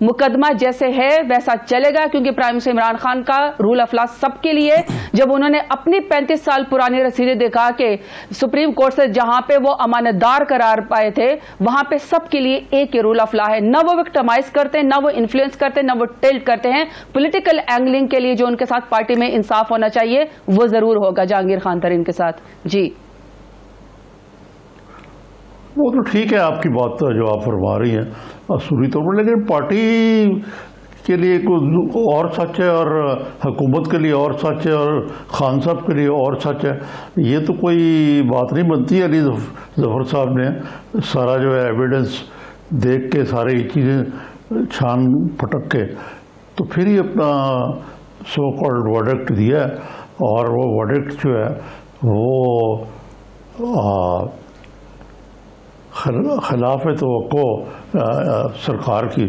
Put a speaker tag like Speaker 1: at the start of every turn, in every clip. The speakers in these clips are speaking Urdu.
Speaker 1: مقدمہ جیسے ہے ویسا چلے گا, کیونکہ پرائم منسٹر عمران خان کا رول آف لا سب کے لیے. جب انہوں نے اپنی 35 سال پرانی رسیدیں دکھا کے سپریم کورٹ سے جہاں پہ وہ امانت دار قرار پائے تھے, وہاں پہ سب کے لیے ایک ہی رول آف لا ہے. نہ وہ وکٹمائز کرتے ہیں, نہ وہ انفلوئنس کرتے ہیں, نہ وہ ٹلٹ کرتے ہیں. پولیٹیکل اینگلنگ کے لیے جو ان کے ساتھ پارٹی میں انصاف ہونا چاہیے وہ ضرور ہوگا جہانگیر خان ترین کے ساتھ. جی
Speaker 2: وہ تو ٹھیک ہے آپ کی بات جو آپ فرما رہی ہیں اصولی طور پر, لیکن پارٹی کے لیے کوئی اور سچ ہے اور حکومت کے لیے اور سچ ہے اور خان صاحب کے لیے اور سچ ہے. یہ تو کوئی بات نہیں بنتی. علی ظفر صاحب نے سارا جو ہے ایویڈنس دیکھ کے ساری چیزیں چھان پھٹک کے تو پھر ہی اپنا سو کالڈ ورڈکٹ دیا ہے, اور وہ ورڈکٹ جو ہے وہ خلاف توقع سرکار کی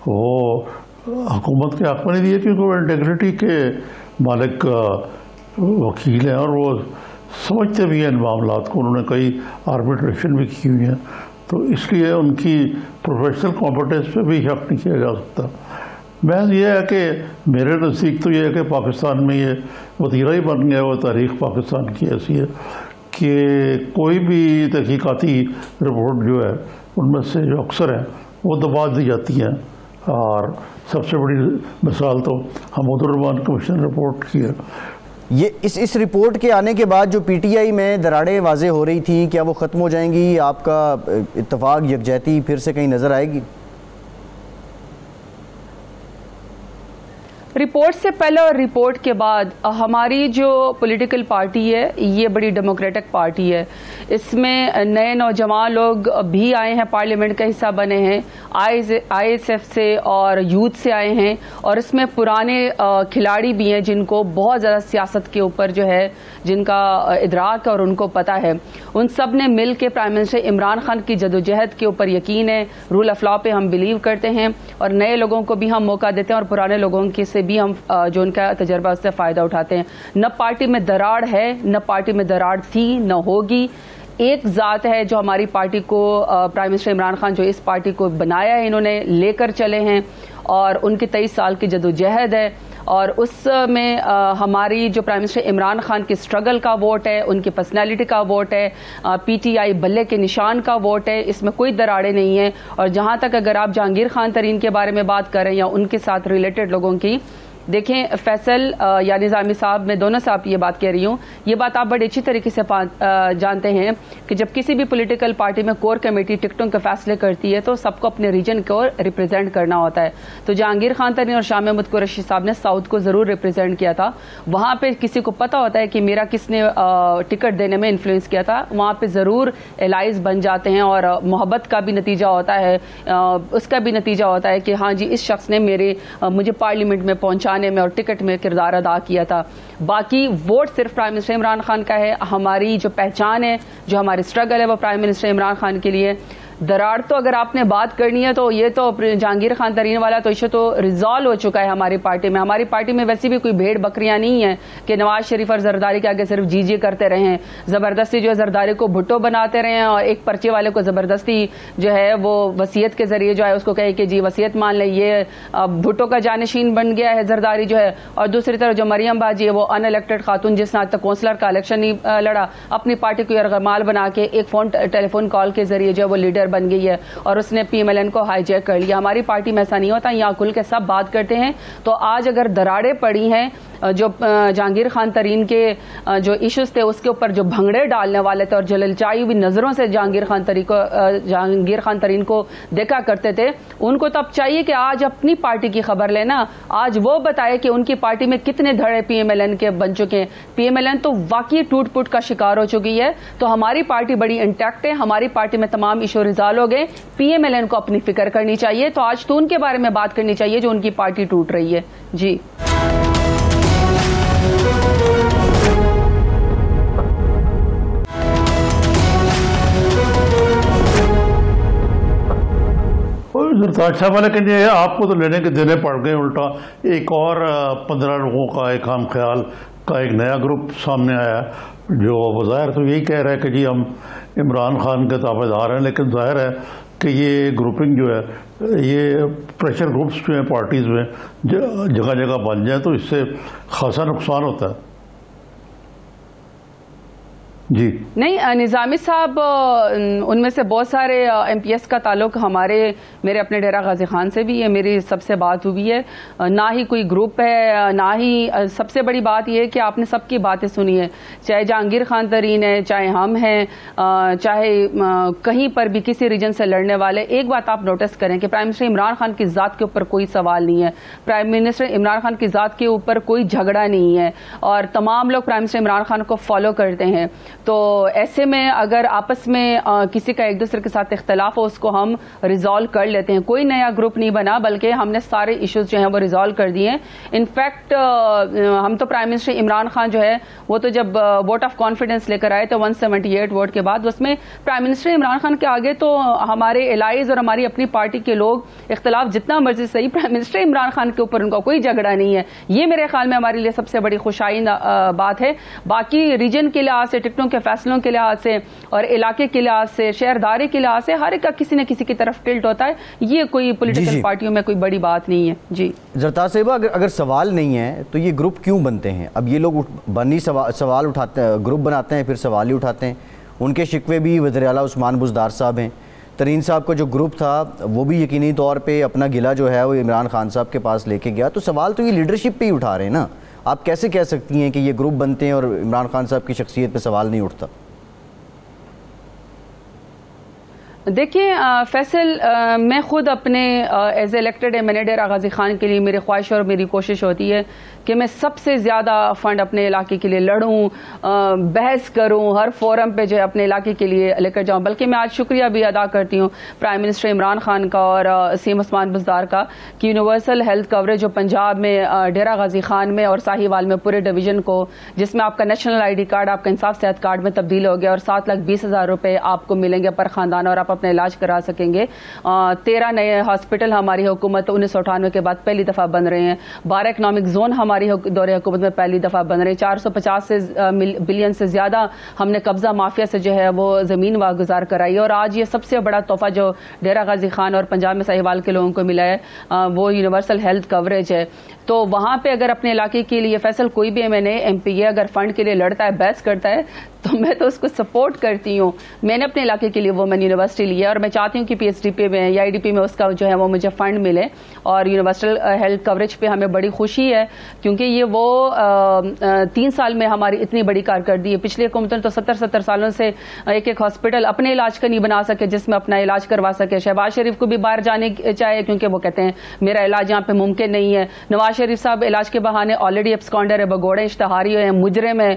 Speaker 2: وہ حکومت کے حق میں نہیں دیا, کیونکہ وہ انٹیگریٹی کے مالک وکیل ہیں اور وہ سمجھتے بھی ہیں ان معاملات کو. انہوں نے کئی آربیٹریشن بھی کی ہوئی ہیں, تو اس لیے ان کی پروفیشنل کمپٹنس پہ بھی شک نہیں کیا جا سکتا. محض یہ ہے کہ میرے نزدیک تو یہ ہے کہ پاکستان میں یہ وتیرہ ہی بن گیا. وہ تاریخ پاکستان کی ایسی ہے کہ کوئی بھی تحقیقاتی رپورٹ جو ہے ان میں سے جو اکثر ہیں وہ دبا دی جاتی ہیں, اور سب سے بڑی مثال تو حمود الرحمان کمیشن رپورٹ کی ہے.
Speaker 3: یہ اس رپورٹ کے آنے کے بعد جو پی ٹی آئی میں دراڑیں واضح ہو رہی تھی, کیا وہ ختم ہو جائیں گی؟ آپ کا اتفاق یکجہتی پھر سے کہیں نظر آئے گی؟
Speaker 1: رپورٹ سے پہلے اور رپورٹ کے بعد ہماری جو پولیٹیکل پارٹی ہے یہ بڑی ڈیموکریٹک پارٹی ہے. اس میں نئے نوجوان لوگ بھی آئے ہیں, پارلیمنٹ کا حصہ بنے ہیں, آئی ایس ایف سے اور یوتھ سے آئے ہیں, اور اس میں پرانے کھلاڑی بھی ہیں جن کو بہت زیادہ سیاست کے اوپر جو ہے جن کا ادراک ہے اور ان کو پتہ ہے. ان سب نے مل کے پرائم منسٹر عمران خان کی جدوجہد کے اوپر یقین ہے. رول آف لا پہ ہم بلیو کرتے ہیں, اور نئے لوگوں کو بھی ہم موقع دیتے ہیں اور پرانے لوگوں کے سے بھی ہم جو ان کا تجربہ اس سے فائدہ اٹھاتے ہیں. نہ پارٹی میں دراڑ ہے, نہ پارٹی میں دراڑ تھی, نہ ہوگی. ایک ذات ہے جو ہماری پارٹی کو, پرائم منسٹر عمران خان جو اس پارٹی کو بنایا ہے, انہوں نے لے کر چلے ہیں, اور ان کی 23 سال کی جدوجہد ہے. اور اس میں ہماری جو پرائم منسٹر عمران خان کی سٹرگل کا ووٹ ہے, ان کی پرسنالٹی کا ووٹ ہے, پی ٹی آئی بلے کے نشان کا ووٹ ہے. اس میں کوئی دراڑیں نہیں ہیں. اور جہاں تک اگر آپ جہانگیر خان ترین کے بارے میں بات کریں یا ان کے ساتھ ریلیٹڈ لوگوں کی, دیکھیں فیصل یا نظامی صاحب, میں دونوں سے آپ یہ بات کہہ رہی ہوں, یہ بات آپ بڑے اچھی طریقے سے جانتے ہیں کہ جب کسی بھی پولیٹیکل پارٹی میں کور کمیٹی ٹکٹوں کے فیصلے کرتی ہے تو سب کو اپنے ریجن کو ریپرزینٹ کرنا ہوتا ہے. تو جہانگیر خان ترین اور شاہ محمود قریشی صاحب نے ساؤتھ کو ضرور ریپرزینٹ کیا تھا. وہاں پہ کسی کو پتا ہوتا ہے کہ میرا کس نے ٹکٹ دینے میں انفلوئنس کیا تھا, وہاں پہ ضرور الائز بن جاتے ہیں, اور محبت کا بھی نتیجہ ہوتا ہے, اس کا بھی نتیجہ ہوتا ہے کہ ہاں جی اس شخص نے مجھے پارلیمنٹ میں پہنچا میں اور ٹکٹ میں کردار ادا کیا تھا. باقی ووٹ صرف پرائم منسٹر عمران خان کا ہے. ہماری جو پہچان ہے, جو ہماری سٹرگل ہے, وہ پرائم منسٹر عمران خان کے لیے. دراڑ تو اگر آپ نے بات کرنی ہے تو یہ تو جہانگیر خان ترین والا تو ایشو تو ریزالو ہو چکا ہے ہماری پارٹی میں. ہماری پارٹی میں ویسے بھی کوئی بھیڑ بکریاں نہیں ہیں کہ نواز شریف اور زرداری کے آگے صرف جی جی کرتے رہیں, زبردستی جو ہے زرداری کو بھٹو بناتے رہیں, اور ایک پرچے والے کو زبردستی جو ہے وہ وصیت کے ذریعے جو ہے اس کو کہے کہ جی وصیت مان لیں. یہ بھٹو کا جانشین بن گیا ہے زرداری جو ہے. اور دوسری طرف جو مریم باجی ہے وہ ان الیکٹڈ خاتون جس نے آج تک کونسلر کا الیکشن نہیں لڑا, اپنی پارٹی کو یرغمال بنا کے ایک ٹیلی فون کال کے ذریعے جو ہے وہ لیڈر بن گئی ہے, اور اس نے پی ایم ایل این کو ہائی جیک کر لیا. ہماری پارٹی میں ایسا نہیں ہوتا, یہاں کھل کے سب بات کرتے ہیں. تو آج اگر دراڑیں پڑی ہیں, جو جہانگیر خان ترین کے جو ایشوز تھے اس کے اوپر جو بھنگڑے ڈالنے والے تھے اور جو للچائی ہوئی نظروں سے جہانگیر خان ترین کو دیکھا کرتے تھے, ان کو تو اب چاہیے کہ آج اپنی پارٹی کی خبر لینا. آج وہ بتائے کہ ان کی پارٹی میں کتنے دھڑے پی ایم ایل این کے بن چکے ہیں. پی ایم ایل این تو واقعی ٹوٹ پوٹ کا شکار ہو چکی ہے. تو ہماری پارٹی بڑی انٹیکٹ ہے, ہماری پارٹی میں تمام ایشو ریزالو ہو گئے. پی ایم ایل این کو اپنی فکر کرنی چاہیے. تو آج تو ان کے بارے میں بات کرنی چاہیے جو ان کی پارٹی ٹوٹ رہی ہے. جی
Speaker 2: زرتاج صاحب, لیکن یہ آپ کو تو لینے کے دینے پڑ گئے. الٹا ایک اور 15 لوگوں کا ایک خام خیال کا ایک نیا گروپ سامنے آیا جو بظاہر تو یہی کہہ رہا ہے کہ جی ہم عمران خان کے تابع دار ہیں, لیکن ظاہر ہے کہ یہ گروپنگ جو ہے، یہ پریشر گروپس جو ہیں پارٹیز میں جگہ جگہ بن جائیں تو اس سے خاصا نقصان ہوتا ہے. جی
Speaker 1: نہیں، نظامی صاحب ان میں سے بہت سارے ایم پی ایس کا تعلق میرے اپنے ڈیرہ غازی خان سے بھی ہے. میری سب سے بات ہوئی ہے، نہ ہی کوئی گروپ ہے، نہ ہی سب سے بڑی بات یہ ہے کہ آپ نے سب کی باتیں سنی ہے، چاہے جہانگیر خان ترین ہے، چاہے ہم ہیں، چاہے کہیں پر بھی کسی ریجن سے لڑنے والے. ایک بات آپ نوٹس کریں کہ پرائم منسٹر عمران خان کی ذات کے اوپر کوئی سوال نہیں ہے، پرائم منسٹر عمران خان کی ذات کے اوپر کوئی جھگڑا نہیں ہے، اور تمام لوگ پرائم منسٹر عمران خان کو فالو کرتے ہیں. تو ایسے میں اگر آپس میں کسی کا ایک دوسرے کے ساتھ اختلاف ہو، اس کو ہم ریزالو کر لیتے ہیں. کوئی نیا گروپ نہیں بنا، بلکہ ہم نے سارے ایشوز جو ہیں وہ ریزالو کر دیے ہیں. انفیکٹ ہم تو پرائم منسٹر عمران خان جو ہے وہ تو جب ووٹ آف کانفیڈنس لے کر آئے تو 178 ووٹ کے بعد، اس میں پرائم منسٹر عمران خان کے آگے تو ہمارے الائز اور ہماری اپنی پارٹی کے لوگ اختلاف جتنا مرضی صحیح، پرائم منسٹر عمران خان کے اوپر ان کا کوئی جھگڑا نہیں ہے. یہ میرے خیال میں ہمارے لیے سب سے بڑی خوشائی بات ہے. باقی ریجن کے لحاظ سے، ٹکٹوں کے فیصلوں کے لحاظ سے اور علاقے کے لحاظ سے، شہرداری کے لحاظ سے، ہر ایک کا کسی نہ کسی کی طرف ٹلٹ ہوتا ہے. یہ کوئی پولیٹیکل پارٹیوں میں کوئی بڑی بات نہیں ہے. جی
Speaker 3: زرتاج صاحبہ، اگر سوال نہیں ہے تو یہ گروپ کیوں بنتے ہیں؟ اب یہ لوگ سوال اٹھاتے ہیں، گروپ بناتے ہیں، پھر سوال ہی اٹھاتے ہیں. ان کے شکوے بھی وزیر اعلیٰ عثمان بزدار صاحب ہیں. ترین صاحب کا جو گروپ تھا وہ بھی یقینی طور پہ اپنا گلہ جو ہے وہ عمران خان صاحب کے پاس لے کے گیا. تو سوال تو یہ لیڈرشپ پہ ہی اٹھا رہے ہیں نا. آپ کیسے کہہ سکتی ہیں کہ یہ گروپ بنتے ہیں اور عمران خان صاحب کی شخصیت پہ سوال نہیں اٹھتا؟
Speaker 1: دیکھیں فیصل، میں خود اپنے ایز الیکٹڈ ایم این اے ڈیرہ غازی خان کے لیے میری خواہش اور میری کوشش ہوتی ہے کہ میں سب سے زیادہ فنڈ اپنے علاقے کے لیے لڑوں، بحث کروں، ہر فورم پہ جو ہے اپنے علاقے کے لیے لے کر جاؤں. بلکہ میں آج شکریہ بھی ادا کرتی ہوں پرائم منسٹر عمران خان کا اور سیم عثمان بزدار کا کہ یونیورسل ہیلتھ کوریج جو پنجاب میں ڈیرہ غازی خان میں اور ساہیوال میں پورے ڈویژن کو، جس میں آپ کا نیشنل آئی ڈی کارڈ آپ کا انصاف صحت کارڈ میں تبدیل ہو گیا اور 7,20,000 روپے آپ کو ملیں گے پر خاندان اور آپ اپنا علاج کرا سکیں گے. 13 نئے ہاسپٹل ہماری حکومت 1998 کے بعد پہلی دفعہ بن رہے ہیں. 12 اکنامک زون ہماری دور حکومت میں پہلی دفعہ بن رہے ہیں. 450 بلین سے زیادہ ہم نے قبضہ مافیا سے جو ہے وہ زمین واگزار کرائی. اور آج یہ سب سے بڑا تحفہ جو ڈیرہ غازی خان اور پنجاب میں ساہیوال کے لوگوں کو ملا ہے وہ یونیورسل ہیلتھ کوریج ہے. تو وہاں پہ اگر اپنے علاقے کے لیے فیصل کوئی بھی ایم پی اے اگر فنڈ کے لیے لڑتا ہے، بحث کرتا ہے، تو میں تو اس کو سپورٹ کرتی ہوں. میں نے اپنے علاقے کے لیے وومن یونیورسٹی لی ہے اور میں چاہتی ہوں کہ پی ایس ڈی پی میں یا آئی ڈی پی میں اس کا جو ہے وہ مجھے فنڈ ملے. اور یونیورسل ہیلتھ کوریج پہ ہمیں بڑی خوشی ہے کیونکہ یہ وہ 3 سال میں ہماری اتنی بڑی کارکردگی ہے. پچھلی حکومتوں تو 70 سالوں سے ایک ہاسپٹل اپنے علاج کا نہیں بنا سکے جس میں اپنا علاج کروا سکے. شہباز شریف کو بھی باہر جانے چاہے کیونکہ وہ کہتے ہیں میرا علاج یہاں پہ ممکن نہیں ہے. نواز شریف صاحب علاج کے بہانے آلریڈی ایبسکانڈر ہے، بگوڑے اشتہاری ہیں، مجرم ہے.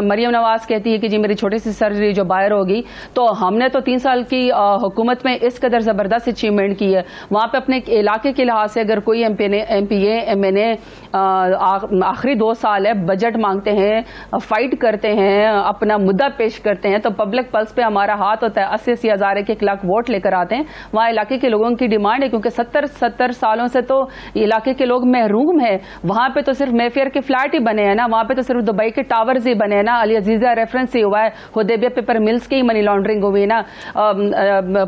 Speaker 1: مریم نواز کہتی ہے کہ جی میری چھوٹی سی سرجری جو باہر ہوگی. تو ہم نے تو 3 سال کی حکومت میں اس قدر زبردست اچیومنٹ کی ہے. وہاں پہ اپنے علاقے کے لحاظ سے اگر کوئی M P A M N A آخری 2 سال ہے بجٹ مانگتے ہیں، فائٹ کرتے ہیں، اپنا مدعا پیش کرتے ہیں، تو پبلک پلس پہ ہمارا ہاتھ ہوتا ہے. 80 ہزار 1 لاکھ ووٹ لے کر آتے ہیں. وہاں علاقے کے لوگوں کی ڈیمانڈ ہے کیونکہ 70 سالوں سے تو علاقے کے لوگ محروم ہیں. وہاں پہ تو صرف میفیئر کے فلیٹ ہی بنے ہیں نا، وہاں پہ تو صرف دبئی کے ٹاورز ہی بنے ہیں نا، علی عزیزہ ریفرنس ہی ہوا ہے، حدیبیہ پیپر ملز کی منی لانڈرنگ ہوئی نا.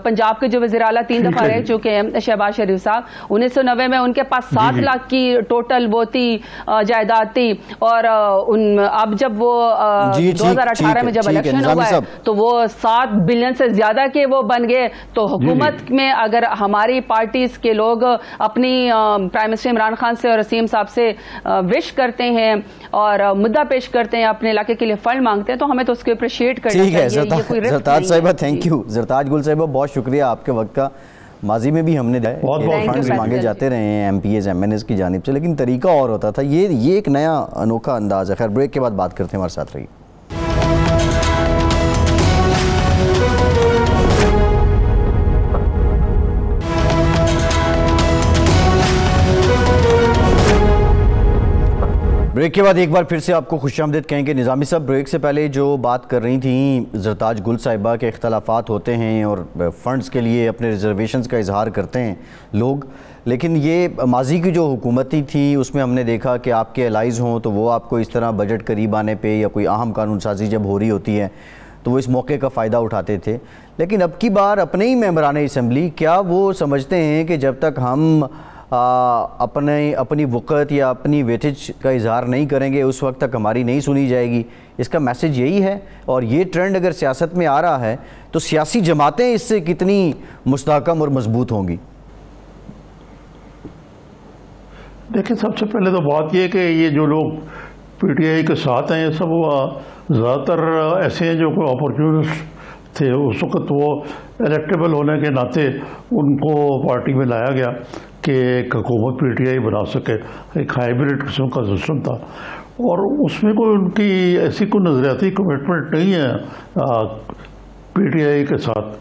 Speaker 1: پنجاب کے جو وزیر اعلیٰ 3 دفعہ رہ چکے ہیں شہباز شریف صاحب، 1990 میں ان کے پاس 7 لاکھ کی ٹوٹل وہ تھی جائیداد تھی. اور اب جب وہ 2018 میں جب الیکشن ہوا ہے تو وہ 7 بلین سے زیادہ کے وہ بن گئے. تو حکومت میں اگر ہماری پارٹیز کے لوگ اپنی پرائم منسٹر عمران خان سے اور وسیم صاحب سے وش کرتے ہیں اور مدعا پیش کرتے ہیں، اپنے علاقے کے لیے فنڈ مانگتے ہیں، تو ہمیں تو اس کو اپریشیٹ کرنا چاہیے.
Speaker 3: زرتاج صاحبہ تھینک یو. زرتاج گل صاحبہ بہت شکریہ آپ کے وقت کا. ماضی میں بھی ہم نے فنڈز مانگے جاتے رہے ہیں M P As M N As کی جانب سے، لیکن طریقہ اور ہوتا تھا. یہ ایک نیا انوکھا انداز ہے. خیر بریک کے بعد بات کرتے ہیں، ہمارے ساتھ رہیے. بریک کے بعد ایک بار پھر سے آپ کو خوش آمدید کہیں گے. نظامی صاحب بریک سے پہلے جو بات کر رہی تھیں زرتاج گل صاحبہ کے اختلافات ہوتے ہیں اور فنڈز کے لیے اپنے ریزرویشنز کا اظہار کرتے ہیں لوگ، لیکن یہ ماضی کی جو حکومتی تھی اس میں ہم نے دیکھا کہ آپ کے الائز ہوں تو وہ آپ کو اس طرح بجٹ قریب آنے پہ یا کوئی اہم قانون سازی جب ہو رہی ہوتی ہے تو وہ اس موقع کا فائدہ اٹھاتے تھے. لیکن اب کی بار اپنے ہی ممبران اسمبلی کیا وہ سمجھتے ہیں کہ جب تک ہم اپنی وقت یا اپنی ویٹیج کا اظہار نہیں کریں گے اس وقت تک ہماری نہیں سنی جائے گی؟ اس کا میسج یہی ہے. اور یہ ٹرینڈ اگر سیاست میں آ رہا ہے تو سیاسی جماعتیں اس سے کتنی مستحکم اور مضبوط ہوں گی؟
Speaker 2: دیکھیں، سب سے پہلے تو بات یہ کہ یہ جو لوگ پی ٹی آئی کے ساتھ ہیں یہ سب زیادہ تر ایسے ہیں جو کوئی اپورچونسٹ تھے. اس وقت وہ الیکٹیبل ہونے کے ناطے ان کو پارٹی میں لایا گیا کہ ایک حکومت پی ٹی آئی بنا سکے. ایک ہائیبریڈ قسم کا سسٹم تھا اور اس میں کوئی ان کی ایسی کوئی نظریاتی کمٹمنٹ نہیں ہے پی ٹی آئی کے ساتھ.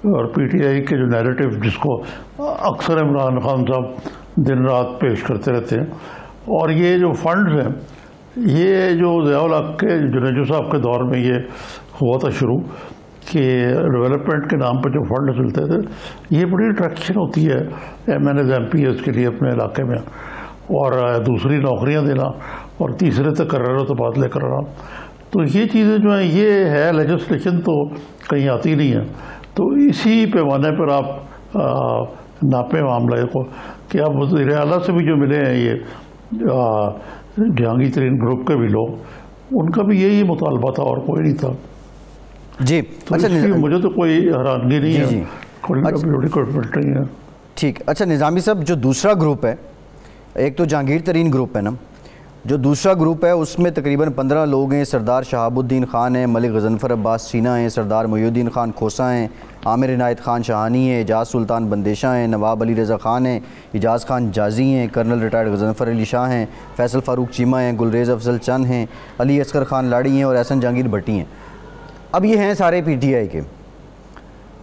Speaker 2: اور پی ٹی آئی کے جو نیریٹو جس کو اکثر عمران خان صاحب دن رات پیش کرتے رہتے ہیں. اور یہ جو فنڈز ہیں یہ جو ضیاء الحق کے جنیجو صاحب کے دور میں یہ ہوا تھا شروع کہ ڈیولپمنٹ کے نام پہ جو فنڈ ملتے تھے یہ بڑی اٹریکشن ہوتی ہے M N As M P S کے لیے اپنے علاقے میں، اور دوسری نوکریاں دینا اور تیسرے تقرر و تبادلے کرنا. تو یہ چیزیں جو ہیں یہ ہے لیجسلیشن تو کہیں آتی نہیں ہے. تو اسی پیمانے پر آپ ناپیں معاملے کو کہ اب وزیر اعلیٰ سے بھی جو ملے ہیں یہ جہانگیر ترین گروپ کے بھی لوگ، ان کا بھی یہی مطالبہ تھا اور کوئی نہیں تھا.
Speaker 3: جی
Speaker 2: اچھا، مجھے تو کوئی حیرانگی نہیں ہے، کوئی کمٹمنٹ نہیں ہے.
Speaker 3: ٹھیک. اچھا نظامی صاحب، جو دوسرا گروپ ہے، ایک تو جہانگیر ترین گروپ ہے نا، جو دوسرا گروپ ہے اس میں تقریباً 15 لوگ ہیں. سردار شہاب الدین خان ہیں، ملک غضنفر عباس چینا ہیں، سردار محی الدین خان کھوسا ہیں، عامر عنایت خان شاہانی ہیں، اعجاز سلطان بندیشہ ہیں، نواب علی رضا خان ہیں، اعجاز خان جازی ہیں، کرنل ریٹائرڈ غضنفر علی شاہ ہیں، فیصل فاروق چیمہ ہیں، گلریز افضل چند ہیں، علی اصغر خان لاڑی ہیں اور احسن جہانگیر بھٹی ہیں. اب یہ ہیں سارے پی ٹی آئی کے،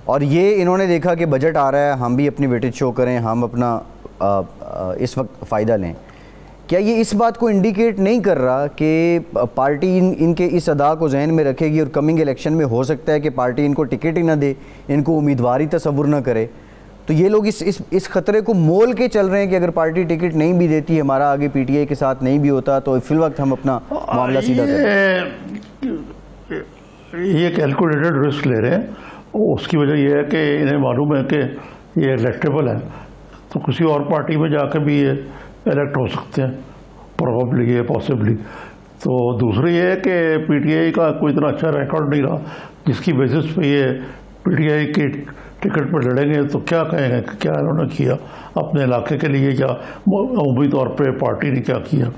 Speaker 3: اور یہ انہوں نے دیکھا کہ بجٹ آ رہا ہے، ہم بھی اپنی ویٹیج شو کریں، ہم اپنا اس وقت فائدہ لیں. کیا یہ اس بات کو انڈیکیٹ نہیں کر رہا کہ پارٹی ان کے اس ادا کو ذہن میں رکھے گی اور کمنگ الیکشن میں ہو سکتا ہے کہ پارٹی ان کو ٹکٹ ہی نہ دے، ان کو امیدواری تصور نہ کرے؟ تو یہ لوگ اس خطرے کو مول کے چل رہے ہیں کہ اگر پارٹی ٹکٹ نہیں بھی دیتی، ہمارا آگے پی ٹی آئی کے ساتھ نہیں بھی ہوتا، تو فی الوقت ہم اپنا معاملہ سیدھا کریں.
Speaker 2: یہ کیلکولیٹڈ رسک لے رہے ہیں. اس کی وجہ یہ ہے کہ انہیں معلوم ہے کہ یہ الیکٹیبل ہے تو کسی اور پارٹی میں جا کے بھی یہ الیکٹ ہو سکتے ہیں، پروبیبلی یہ پاسبلی. تو دوسری یہ ہے کہ پی ٹی آئی کا کوئی اتنا اچھا ریکارڈ نہیں رہا جس کی بیسس پہ یہ پی ٹی آئی کی ٹکٹ پر لڑیں گے تو کیا کہیں گے کہ کیا انہوں نے کیا اپنے علاقے کے لیے، یا عمومی طور پہ پارٹی نے کیا کیا.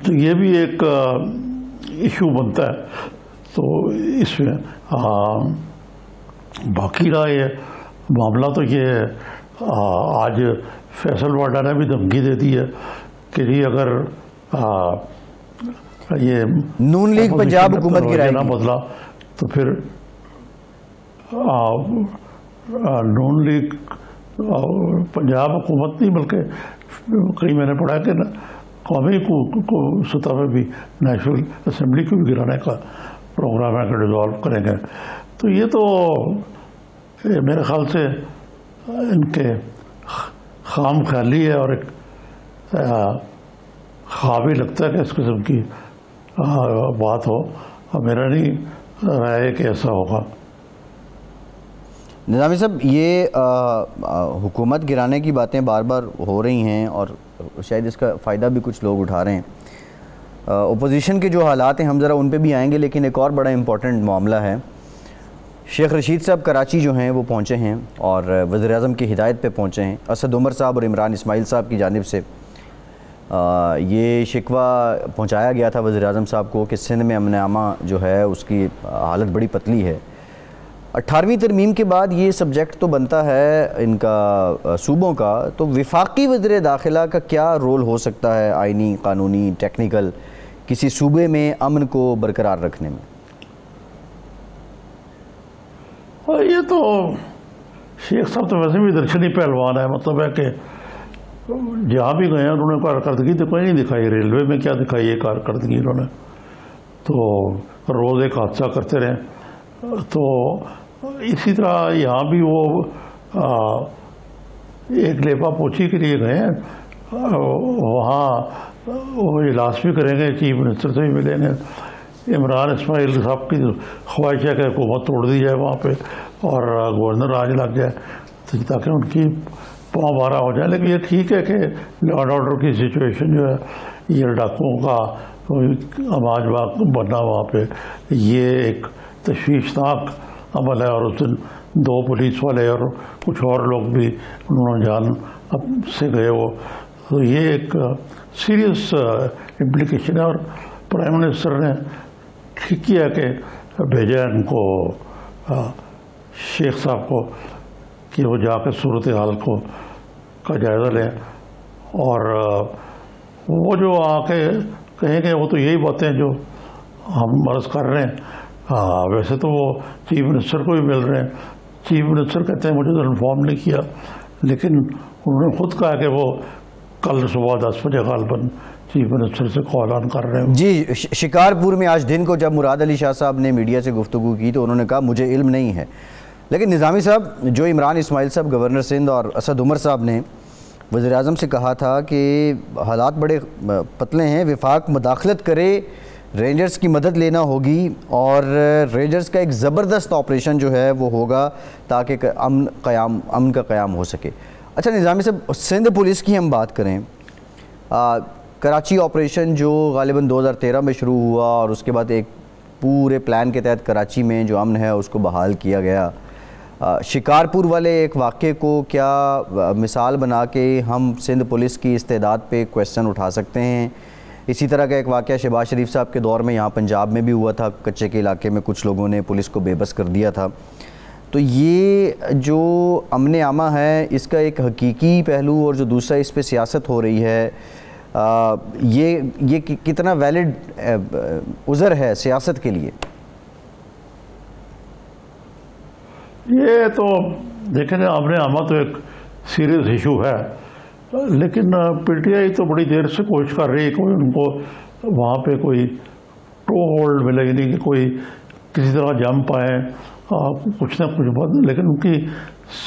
Speaker 2: تو یہ بھی ایک ایشو بنتا ہے. تو اس میں باقی رہا یہ معاملہ تو یہ ہے، آج فیصل واڈا نے بھی دھمکی دے دی ہے کہ جی اگر یہ
Speaker 3: نون لیگ پنجاب حکومت گرائے گی،
Speaker 2: بدلا تو پھر نون لیگ پنجاب حکومت نہیں بلکہ کہیں میں نے پڑھا کہ قومی سطح پہ بھی نیشنل اسمبلی کو بھی گرانے کا پروگرام ہے کہ ڈیزالو کریں گے. تو یہ تو میرے خیال سے ان کے خام خیالی ہے اور ایک خواب ہی لگتا ہے کہ اس قسم کی بات ہو. میرا نہیں رائے کہ ایسا ہوگا.
Speaker 3: نظامی صاحب، یہ حکومت گرانے کی باتیں بار بار ہو رہی ہیں اور شاید اس کا فائدہ بھی کچھ لوگ اٹھا رہے ہیں. اپوزیشن کے جو حالات ہیں ہم ذرا ان پہ بھی آئیں گے، لیکن ایک اور بڑا امپورٹنٹ معاملہ ہے. شیخ رشید صاحب کراچی جو ہیں وہ پہنچے ہیں اور وزیر اعظم کی ہدایت پہ پہنچے ہیں. اسد عمر صاحب اور عمران اسماعیل صاحب کی جانب سے یہ شکوہ پہنچایا گیا تھا وزیر اعظم صاحب کو کہ سندھ میں امن عامہ جو ہے اس کی حالت بڑی پتلی ہے. 18ویں ترمیم کے بعد یہ سبجیکٹ تو بنتا ہے ان کا صوبوں کا، تو وفاقی وزیر داخلہ کا کیا رول ہو سکتا ہے آئینی، قانونی، ٹیکنیکل کسی صوبے میں امن کو برقرار رکھنے میں؟
Speaker 2: یہ تو شیخ صاحب تو ویسے بھی درشنی پہلوان ہے. مطلب ہے کہ جہاں بھی گئے ہیں انہوں نے کارکردگی تو کوئی نہیں دکھائی. ریلوے میں کیا دکھائی ہے کارکردگی انہوں نے؟ تو روز ایک حادثہ کرتے رہے. تو اسی طرح یہاں بھی وہ ایک لیپا پوچھی کے لیے گئے ہیں، وہاں وہ اجلاس بھی کریں گے، چیف منسٹر سے بھی ملیں گے. عمران اسماعیل صاحب کی خواہش ہے کہ حکومت توڑ دی جائے وہاں پہ اور گورنر راج لگ جائے تاکہ ان کی پاؤں بارہ ہو جائے. لیکن یہ ٹھیک ہے کہ لا اینڈ آرڈر کی سچویشن جو ہے یہ ڈاکوؤں کا آواز بننا وہاں پہ یہ ایک تشویشناک عمل ہے. اور اس دن 2 پولیس والے اور کچھ اور لوگ بھی انہوں نے جان سے گئے وہ. تو یہ ایک سیریس امپلیکیشن ہے اور پرائم منسٹر نے ٹھیک کیا کہ بھیجا ان کو شیخ صاحب کو کہ وہ جا کے صورتحال کا جائزہ لیں اور وہ جو آ کے کہیں گے وہ تو یہی باتیں جو ہم عرض کر رہے ہیں. ویسے تو وہ چیف منسٹر کو بھی مل رہے ہیں. چیف منسٹر کہتے ہیں مجھے تو انفارم نہیں کیا, لیکن انہوں نے خود کہا کہ وہ کل صبح 10 بجے غالباً چیف منسٹر سے کال آن کر رہے ہیں.
Speaker 3: جی, شکارپور میں آج دن کو جب مراد علی شاہ صاحب نے میڈیا سے گفتگو کی تو انہوں نے کہا مجھے علم نہیں ہے. لیکن نظامی صاحب, جو عمران اسماعیل صاحب گورنر سندھ اور اسد عمر صاحب نے وزیر اعظم سے کہا تھا کہ حالات بڑے پتلے ہیں, وفاق مداخلت کرے, رینجرز کی مدد لینا ہوگی اور رینجرز کا ایک زبردست آپریشن جو ہے وہ ہوگا تاکہ امن کا قیام ہو سکے. اچھا نظامی صاحب, سندھ پولیس کی ہم بات کریں, کراچی آپریشن جو غالباً 2013 میں شروع ہوا اور اس کے بعد ایک پورے پلان کے تحت کراچی میں جو امن ہے اس کو بحال کیا گیا. شکارپور والے ایک واقعے کو کیا مثال بنا کے ہم سندھ پولیس کی استعداد پہ کویسچن اٹھا سکتے ہیں؟ اسی طرح کا ایک واقعہ شہباز شریف صاحب کے دور میں یہاں پنجاب میں بھی ہوا تھا, کچے کے علاقے میں کچھ لوگوں نے پولیس کو بے بس کر دیا تھا. تو یہ جو امن عامہ ہے اس کا ایک حقیقی پہلو اور جو دوسرا اس پہ سیاست ہو رہی ہے, یہ کتنا ویلڈ عذر ہے سیاست کے لیے؟
Speaker 2: یہ تو دیکھیں امن عامہ تو ایک سیریس ایشو ہے, لیکن پی ٹی آئی تو بڑی دیر سے کوشش کر رہی ہے کہ ان کو وہاں پہ کوئی ٹو ہولڈ ملے, یعنی کہ کوئی کسی طرح جم پائیں کچھ نہ کچھ بات, لیکن ان کی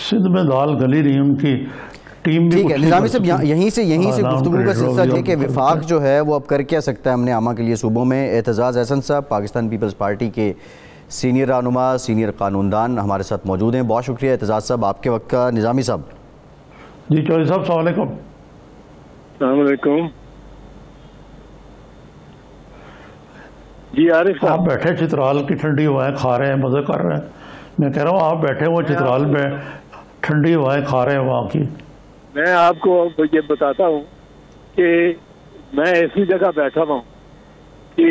Speaker 2: سندھ میں دال گلی نہیں, ان کی ٹیم بھی.
Speaker 3: ٹھیک ہے نظامی صاحب, یہیں سے گفتگو کا سلسلہ یہ کہ وفاق جو ہے وہ اب کر کیا سکتا ہے امن عامہ کے لیے صوبوں میں. اعتزاز احسن صاحب پاکستان پیپلز پارٹی کے سینئر رہنما, سینئر قانون دان ہمارے ساتھ موجود ہیں. بہت شکریہ اعتزاز صاحب آپ کے وقت کا. نظامی صاحب.
Speaker 2: جی چودھری صاحب السلام علیکم.
Speaker 4: السلام علیکم. جی عارف
Speaker 2: آپ بیٹھے چترال کی ٹھنڈی ہوائیں کھا رہے ہیں, مزے کر رہے ہیں. میں کہہ رہا ہوں آپ بیٹھے ہوئے چترال میں ٹھنڈی ہوائیں کھا رہے ہیں وہاں کی.
Speaker 4: میں آپ کو یہ بتاتا ہوں کہ میں ایسی جگہ بیٹھا ہوا ہوں کہ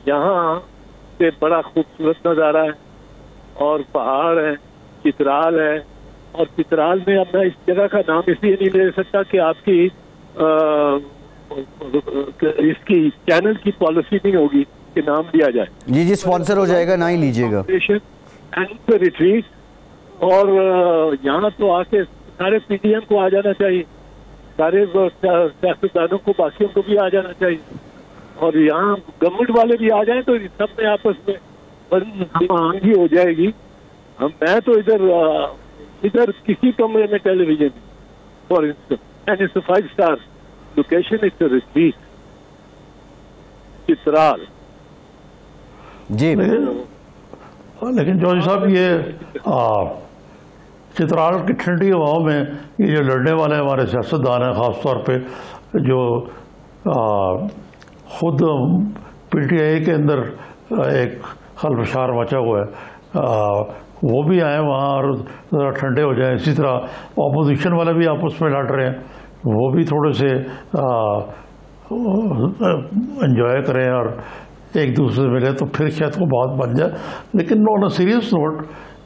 Speaker 4: یہاں سے بڑا خوبصورت نظارہ ہے اور پہاڑ ہے, چترال ہے, اور چترال میں اب میں اس جگہ کا نام اس لیے نہیں لے سکتا کہ آپ کی اس کی چینل کی پالیسی نہیں ہوگی کہ نام دیا جائے.
Speaker 3: جی اسپانسر ہو جائے گا, نہ ہی لیجیے گا.
Speaker 4: ریٹریٹ, اور یہاں تو آ کے سارے پی ٹی ایم کو آ جانا چاہیے, سارے سیاستدانوں کو باقیوں کو بھی آ جانا چاہیے, اور یہاں گورنمنٹ والے بھی آ جائیں تو سب میں آپس میں ہم آہنگی ہو جائے گی. میں تو ادھر کسی کمرے میں television for instance and it's 5 star location, it's retreat Chitral.
Speaker 3: جی
Speaker 2: لیکن جوہری صاحب یہ چترال کی ٹھنڈی ہواؤں میں یہ جو لڑنے والے ہمارے سیاستدان ہیں, خاص طور پہ جو خود پی ٹی آئی کے اندر ایک خلفشار مچا ہوا ہے, وہ بھی آئیں وہاں اور ذرا ٹھنڈے ہو جائیں. اسی طرح اپوزیشن والے بھی آپس میں لڑ رہے ہیں, وہ بھی تھوڑے سے انجوائے کریں اور ایک دوسرے سے ملے تو پھر شاید کو بات بن جائے. لیکن آن اے سیریس نوٹ,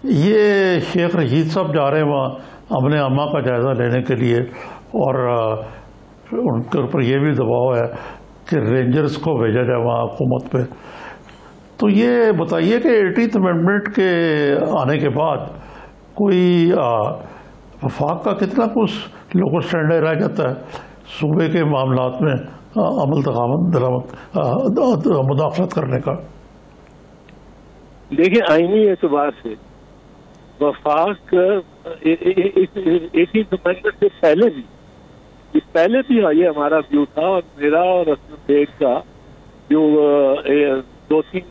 Speaker 2: یہ شیخ رشید صاحب جا رہے ہیں وہاں امن عامہ کا جائزہ لینے کے لیے, اور ان کے اوپر یہ بھی دباؤ ہے کہ رینجرز کو بھیجا جائے وہاں حکومت پہ. تو یہ بتائیے کہ 18th امینڈمنٹ کے آنے کے بعد کوئی وفاق کا کتنا کچھ لوگوں اسٹینڈرڈ رہ جاتا ہے صوبے کے معاملات میں عمل مداخلت کرنے کا؟
Speaker 4: دیکھیں آئینی اعتبار سے وفاق 18th امینڈمنٹ سے پہلے بھی یہ ہمارا ویو تھا, اور میرا اور اسلم بیگ کا جو 2-3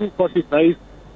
Speaker 4: 245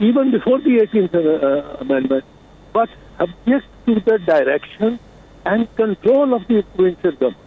Speaker 4: even before the 18th amendment, but subject to the direction and control of the provincial government।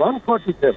Speaker 4: 147,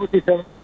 Speaker 4: 147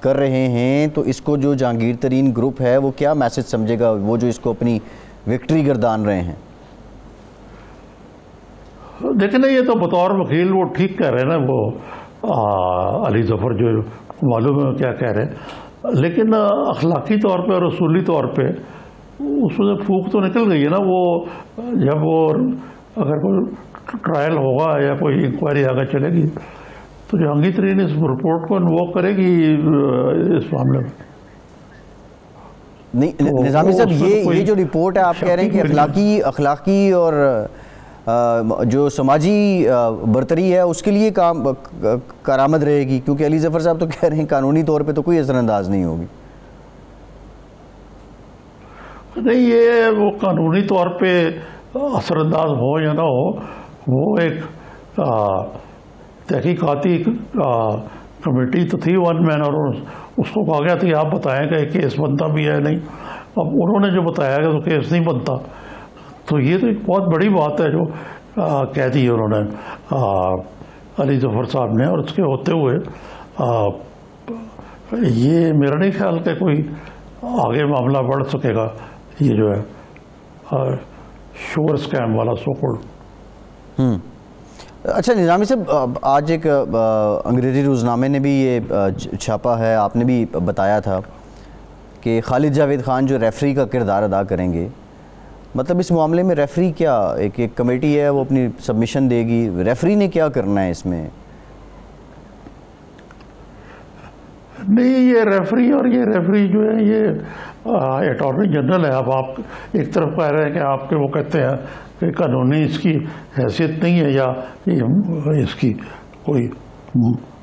Speaker 3: کر رہے ہیں تو اس کو جو جہانگیر ترین گروپ ہے وہ کیا میسج سمجھے گا، وہ جو اس کو اپنی وکٹری گردان رہے ہیں؟
Speaker 2: دیکھیں نا، یہ تو بطور وکیل وہ ٹھیک کہہ رہے ہیں نا، وہ علی ظفر جو معلوم ہے کیا کہہ رہے ہیں، لیکن اخلاقی طور پہ اور اصولی طور پہ اس میں سے پھوک تو نکل گئی ہے نا۔ وہ جب وہ اگر کوئی ٹرائل ہوگا یا کوئی انکوائری آگے چلے گی تو جہانگیر ترین اس رپورٹ کو انووک کرے گی اس معاملے میں۔
Speaker 3: نہیں نظامی صاحب، یہ جو رپورٹ ہے آپ کہہ رہے ہیں کہ اخلاقی اور جو سماجی برتری ہے اس کے لیے کارآمد رہے گی، کیونکہ علی ظفر صاحب تو کہہ رہے ہیں قانونی طور پہ تو کوئی اثر انداز نہیں ہوگی۔
Speaker 2: نہیں، یہ وہ قانونی طور پہ اثر انداز ہو یا نہ ہو، وہ ایک تحقیقاتی کمیٹی تو تھی ون مین، اور اس کو کہا گیا تھا کہ آپ بتائیں کہ کیس بنتا بھی ہے نہیں۔ اب انہوں نے جو بتایا کہ تو کیس نہیں بنتا، تو یہ تو ایک بہت بڑی بات ہے جو کہہ دی انہوں نے علی ظفر صاحب نے، اور اس کے ہوتے ہوئے یہ میرا نہیں خیال کہ کوئی آگے معاملہ بڑھ سکے گا، یہ جو ہے شور اسکیم والا سوکول۔
Speaker 3: اچھا نظامی صاحب، آج ایک انگریزی روزنامے نے بھی یہ چھاپا ہے، آپ نے بھی بتایا تھا کہ خالد جاوید خان جو ریفری کا کردار ادا کریں گے، مطلب اس معاملے میں ریفری کیا، ایک کمیٹی ہے وہ اپنی سبمیشن دے گی، ریفری نے کیا کرنا ہے اس میں؟
Speaker 2: نہیں، یہ ریفری اور یہ ریفری جو ہے یہ اٹارنی جنرل ہے۔ اب آپ ایک طرف کہہ رہے ہیں کہ آپ کے وہ کہتے ہیں کہ قانونی اس کی حیثیت نہیں ہے یا اس کی کوئی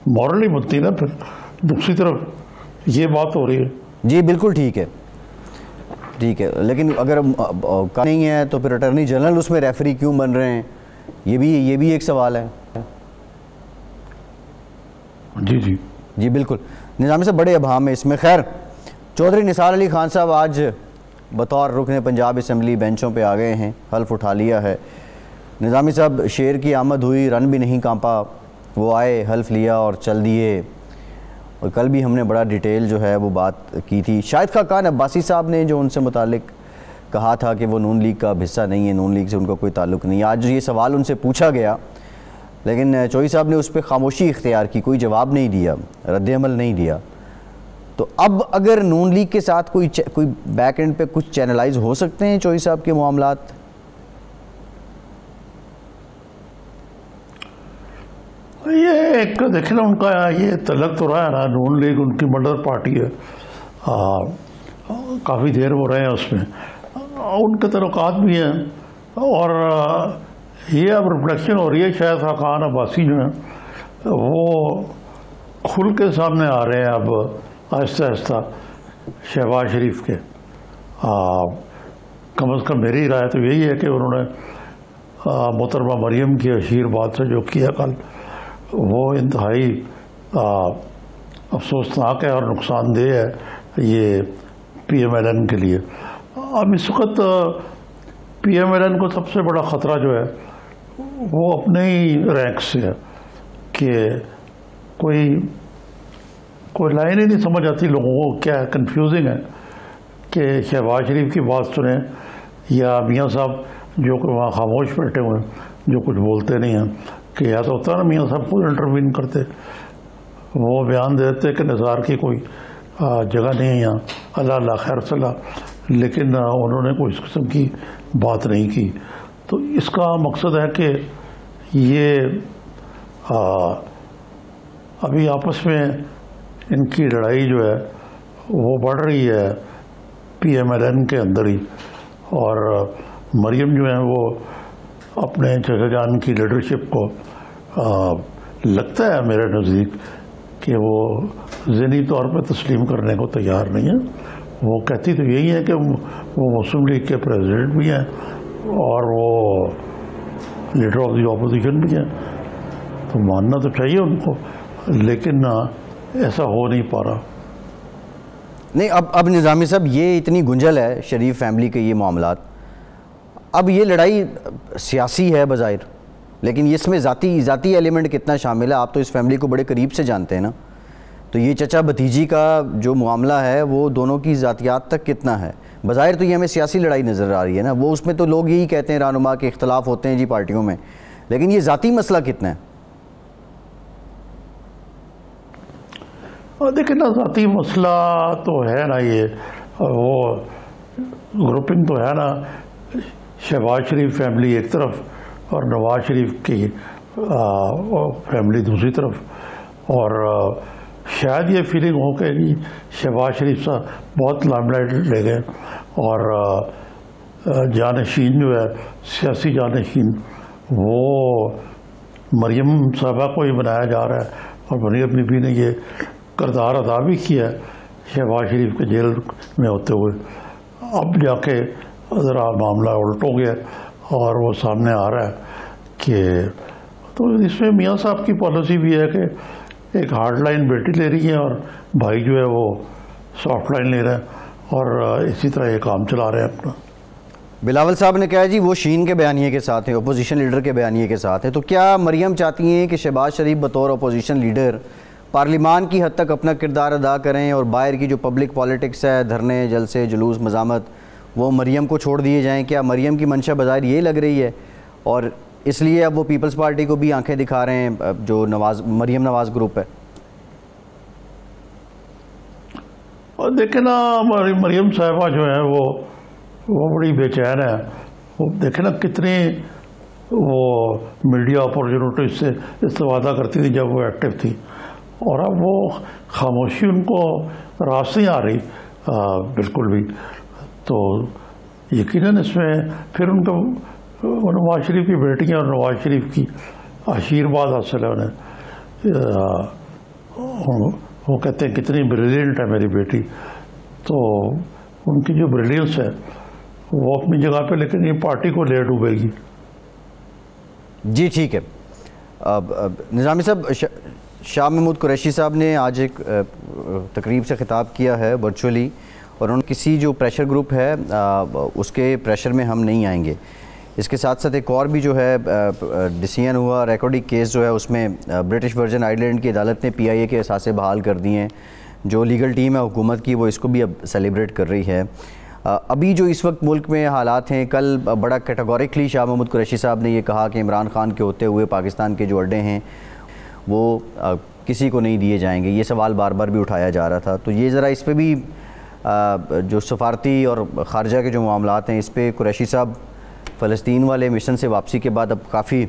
Speaker 2: مورلی بنتی نا، پھر دوسری طرف یہ بات ہو رہی ہے۔
Speaker 3: جی بالکل ٹھیک ہے، ٹھیک ہے، لیکن اگر نہیں ہے تو پھر اٹارنی جنرل اس میں ریفری کیوں بن رہے ہیں؟ یہ بھی ایک سوال ہے۔ جی بالکل نظامی صاحب، بڑے ابہام ہے اس میں۔ خیر، چودھری نثار علی خان صاحب آج بطور رکن پنجاب اسمبلی بینچوں پہ آ گئے ہیں، حلف اٹھا لیا ہے۔ نظامی صاحب، شیر کی آمد ہوئی، رن بھی نہیں کانپا، وہ آئے، حلف لیا اور چل دیے۔ اور کل بھی ہم نے بڑا ڈیٹیل جو ہے وہ بات کی تھی۔ شاہد خاقان عباسی صاحب نے جو ان سے متعلق کہا تھا کہ وہ نون لیگ کا حصہ نہیں ہے، نون لیگ سے ان کا کوئی تعلق نہیں ہے، آج یہ سوال ان سے پوچھا گیا لیکن چوئی صاحب نے اس پہ خاموشی اختیار کی، کوئی جواب نہیں دیا، رد عمل نہیں دیا۔ تو اب اگر نون لیگ کے ساتھ کوئی بیک اینڈ پہ کچھ چینلائز ہو سکتے ہیں چوئی صاحب کے معاملات؟
Speaker 2: یہ ایک دیکھیں نا، ان کا یہ تعلق تو رہا ہے نا، نون لیگ ان کی مدر پارٹی ہے، کافی دیر وہ رہے ہیں اس میں، ان کے تعلقات بھی ہیں، اور یہ اب ریفلیکشن ہو رہی ہے۔ شاید خاقان عباسی جو ہیں وہ کھل کے سامنے آ رہے ہیں اب آہستہ آہستہ شہباز شریف کے۔ کم از کم میری رائے تو یہی ہے کہ انہوں نے محترمہ مریم کی اشیر بات سے جو کیا کل، وہ انتہائی افسوسناک ہے اور نقصان دہ ہے یہ پی ایم ایل این کے لیے۔ اب اس وقت پی ایم ایل این کو سب سے بڑا خطرہ جو ہے وہ اپنے ہی رینک سے ہے کہ کوئی لائن ہی نہیں سمجھ آتی لوگوں کو، کیا کنفیوزنگ ہے کہ شہباز شریف کی بات سنیں یا میاں صاحب جو کہ وہاں خاموش بیٹھے ہوئے ہیں، جو کچھ بولتے نہیں ہیں، کہ یا تو ہوتا ہے نا میاں صاحب خود انٹروین کرتے، وہ بیان دیتے کہ نثار کی کوئی جگہ نہیں ہے یہاں، اللہ اللہ خیر صلاح، لیکن انہوں نے کوئی اس قسم کی بات نہیں کی۔ تو اس کا مقصد ہے کہ یہ ابھی آپس میں ان کی لڑائی جو ہے وہ بڑھ رہی ہے پی ایم ایل این کے اندر ہی، اور مریم جو ہیں وہ اپنے چچا جان کی لیڈرشپ کو لگتا ہے میرے نزدیک کہ وہ ذہنی طور پہ تسلیم کرنے کو تیار نہیں ہے۔ وہ کہتی تو یہی ہے کہ وہ مسلم لیگ کے پریزیڈنٹ بھی ہیں اور وہ لیڈر آف دی اپوزیشن بھی ہیں، تو ماننا تو چاہیے ان کو، لیکن ایسا ہو نہیں پا رہا۔
Speaker 3: نہیں، اب نظامی صاحب یہ اتنی گنجل ہے شریف فیملی کے یہ معاملات، اب یہ لڑائی سیاسی ہے بظاہر، لیکن اس میں ذاتی ایلیمنٹ کتنا شامل ہے؟ آپ تو اس فیملی کو بڑے قریب سے جانتے ہیں نا، تو یہ چچا بھتیجی کا جو معاملہ ہے وہ دونوں کی ذاتیات تک کتنا ہے؟ بظاہر تو یہ ہمیں سیاسی لڑائی نظر آ رہی ہے نا، وہ اس میں تو لوگ یہی کہتے ہیں رہنما کے اختلاف ہوتے ہیں جی پارٹیوں میں، لیکن یہ ذاتی مسئلہ کتنا ہے؟
Speaker 2: دیکھیں نا، ذاتی مسئلہ تو ہے نا، یہ وہ گروپنگ تو ہے نا، شہباز شریف فیملی ایک طرف اور نواز شریف کی فیملی دوسری طرف، اور شاید یہ فیلنگ ہو کہ شہباز شریف صاحب بہت لائم لائٹ لے گئے اور جانشین جو ہے سیاسی جانشین وہ مریم صاحبہ کو ہی بنایا جا رہا ہے، اور مریم بی نے یہ کردار ادا بھی کیا ہے شہباز شریف کے جیل میں ہوتے ہوئے۔ اب جا کے ذرا معاملہ الٹ ہو گیا اور وہ سامنے آ رہا ہے کہ تو اس میں میاں صاحب کی پالیسی بھی ہے کہ ایک ہارڈ لائن بیٹی لے رہی ہے اور بھائی جو ہے وہ سافٹ لائن لے رہے ہیں، اور اسی طرح یہ کام چلا رہے ہیں اپنا۔
Speaker 3: بلاول صاحب نے کہا جی وہ شین کے بیانیے کے ساتھ ہیں، اپوزیشن لیڈر کے بیانیے کے ساتھ ہیں، تو کیا مریم چاہتی ہیں کہ شہباز شریف بطور اپوزیشن لیڈر پارلیمان کی حد تک اپنا کردار ادا کریں اور باہر کی جو پبلک پالیٹکس ہے، دھرنے، جلسے، جلوس، مزاحمت، وہ مریم کو چھوڑ دیے جائیں؟ کیا مریم کی منشا بظاہر یہ لگ رہی ہے اور اس لیے اب وہ پیپلز پارٹی کو بھی آنکھیں دکھا رہے ہیں جو مریم نواز گروپ ہے؟
Speaker 2: اور دیکھیں نا، مریم صاحبہ جو ہے وہ بڑی بے چین ہے۔ وہ دیکھیں نا کتنی وہ میڈیا اپارچونیٹیز سے استفادہ کرتی تھی جب وہ ایکٹیو تھی، اور اب وہ خاموشی ان کو راس نہیں آ رہی بالکل بھی۔ تو یقیناً اس میں پھر ان کو نواز شریف کی بیٹیاں اور نواز شریف کی آشیرواد حاصل ہے انہیں۔ وہ کہتے ہیں کتنی بریلینٹ ہے میری بیٹی، تو ان کی جو بریلینس ہے وہ اپنی جگہ پہ، لیکن یہ پارٹی کو لے ڈوبے گی۔
Speaker 3: جی ٹھیک ہے۔ نظامی صاحب، شاہ محمود قریشی صاحب نے آج ایک تقریب سے خطاب کیا ہے ورچولی، اور ان کسی جو پریشر گروپ ہے اس کے پریشر میں ہم نہیں آئیں گے۔ اس کے ساتھ ساتھ ایک اور بھی جو ہے ڈیسیژن ہوا، ریکارڈنگ کیس جو ہے اس میں برٹش ورجن آئی لینڈ کی عدالت نے پی آئی اے کے اثاثے بحال کر دیے ہیں۔ جو لیگل ٹیم ہے حکومت کی وہ اس کو بھی اب سیلیبریٹ کر رہی ہے۔ ابھی جو اس وقت ملک میں حالات ہیں، کل بڑا کیٹیگوریکلی شاہ محمود قریشی صاحب نے یہ کہا کہ عمران خان کے ہوتے ہوئے پاکستان کے جو اڈے ہیں وہ کسی کو نہیں دیے جائیں گے۔ یہ سوال بار بار بھی اٹھایا جا رہا تھا، تو یہ ذرا اس پہ بھی جو سفارتی اور خارجہ کے جو معاملات ہیں اس پہ قریشی صاحب فلسطین والے مشن سے واپسی کے بعد اب کافی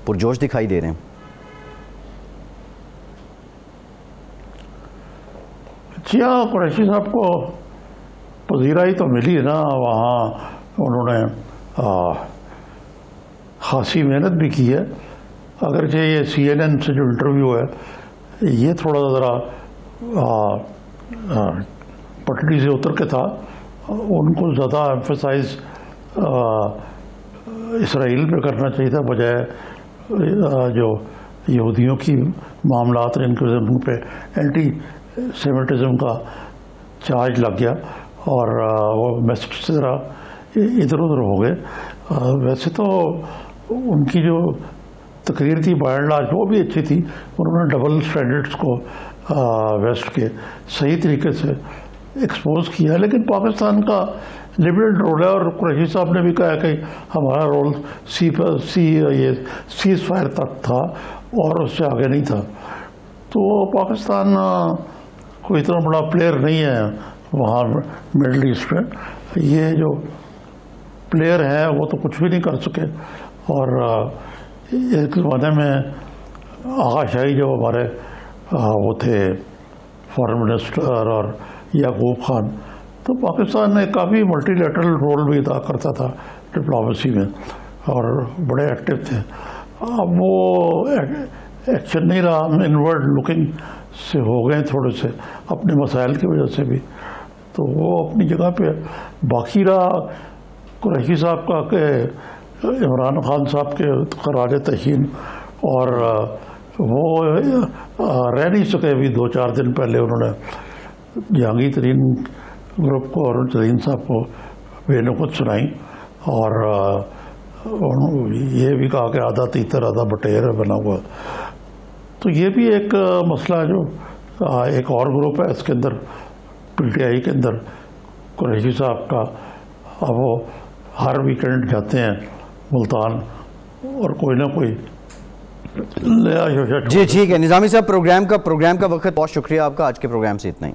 Speaker 3: پرجوش دکھائی دے رہے ہیں۔
Speaker 2: جی ہاں، قریشی صاحب کو پذیرائی تو ملی ہے نا، وہاں انہوں نے خاصی محنت بھی کی ہے، اگرچہ یہ سی این این سے جو انٹرویو ہے یہ تھوڑا ذرا پٹڑی سے اتر کے تھا، ان کو زیادہ ایمفیسائز اسرائیل پہ کرنا چاہیے تھا بجائے جو یہودیوں کی معاملات ان کے ذمہ پہ اینٹی سیمیٹزم کا چارج لگ گیا، اور وہ میسج سے ذرا ادھر ادھر ہو گئے۔ ویسے تو ان کی جو تقریر تھی بائی اینڈ لارج وہ بھی اچھی تھی، انہوں نے ڈبل اسٹینڈرڈس کو ویسٹ کے صحیح طریقے سے ایکسپوز کیا، لیکن پاکستان کا لمیٹڈ رول ہے، اور قریشی صاحب نے بھی کہا کہ ہمارا رول سیز فائر تک تھا اور اس سے آگے نہیں تھا۔ تو پاکستان کوئی اتنا بڑا پلیئر نہیں ہے وہاں مڈل ایسٹ میں، یہ جو پلیئر ہیں وہ تو کچھ بھی نہیں کر سکے۔ اور ایک زمانے میں آغا شاہی جو ہمارے وہ تھے فارن منسٹر اور یعقوب خان، تو پاکستان نے کافی ملٹی لیٹرل رول بھی ادا کرتا تھا ڈپلومیسی میں اور بڑے ایکٹیو تھے۔ اب وہ ایکشن نہیں رہا، ہم انورڈ لکنگ سے ہو گئے تھوڑے سے اپنے مسائل کی وجہ سے بھی، تو وہ اپنی جگہ پہ باقی رہا قریشی صاحب کا کہ عمران خان صاحب کے خراج تحسین، اور وہ رہ نہیں سکے بھی 2-4 دن پہلے انہوں نے جہانگیر ترین گروپ کو اور ترین صاحب کو بے نقط سنائی، اور یہ بھی کہا کہ آدھا تیتر آدھا بٹیر بنا ہوا۔ تو یہ بھی ایک مسئلہ جو ایک اور گروپ ہے اس کے اندر پی ٹی آئی کے اندر قریشی صاحب کا، اب وہ ہر ویکینڈ جاتے ہیں ملتان اور کوئی نہ کوئی نیا شوشہ.
Speaker 3: جی ٹھیک ہے نظامی صاحب، پروگرام کا وقت، بہت شکریہ آپ کا، آج کے پروگرام سے اتنا ہی.